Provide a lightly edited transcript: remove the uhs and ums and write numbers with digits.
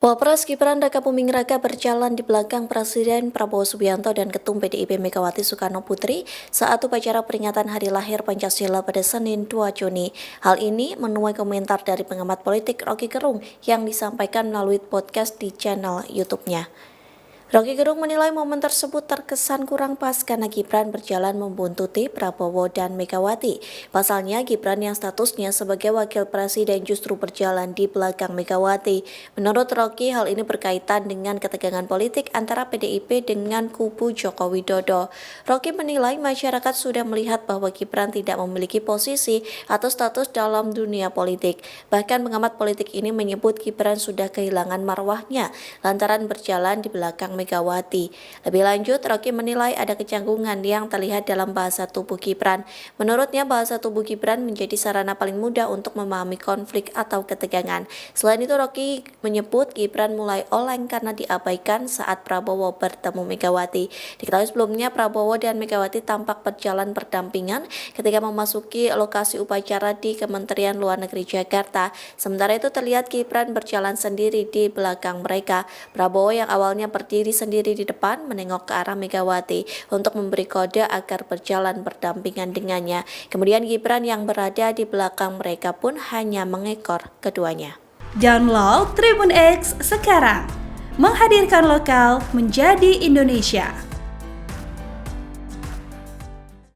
Wapres Gibran Rakabuming Raka berjalan di belakang Presiden Prabowo Subianto dan Ketum PDIP Megawati Soekarno Putri saat upacara peringatan Hari Lahir Pancasila pada Senin 2 Juni. Hal ini menuai komentar dari pengamat politik Roky Gerung yang disampaikan melalui podcast di channel YouTube-nya. Roky Gerung menilai momen tersebut terkesan kurang pas karena Gibran berjalan membuntuti Prabowo dan Megawati. Pasalnya, Gibran yang statusnya sebagai wakil presiden justru berjalan di belakang Megawati. Menurut Roky, hal ini berkaitan dengan ketegangan politik antara PDIP dengan kubu Joko Widodo. Roky menilai masyarakat sudah melihat bahwa Gibran tidak memiliki posisi atau status dalam dunia politik. Bahkan pengamat politik ini menyebut Gibran sudah kehilangan marwahnya lantaran berjalan di belakang Megawati. Lebih lanjut, Roky menilai ada kecanggungan yang terlihat dalam bahasa tubuh Gibran. Menurutnya, bahasa tubuh Gibran menjadi sarana paling mudah untuk memahami konflik atau ketegangan. Selain itu, Roky menyebut Gibran mulai oleng karena diabaikan saat Prabowo bertemu Megawati. Diketahui sebelumnya, Prabowo dan Megawati tampak berjalan berdampingan ketika memasuki lokasi upacara di Kementerian Luar Negeri Jakarta. Sementara itu terlihat Gibran berjalan sendiri di belakang mereka. Prabowo yang awalnya berdiri sendiri di depan menengok ke arah Megawati untuk memberi kode agar berjalan berdampingan dengannya. Kemudian Gibran yang berada di belakang mereka pun hanya mengekor keduanya. Download Tribun X sekarang, menghadirkan lokal menjadi Indonesia.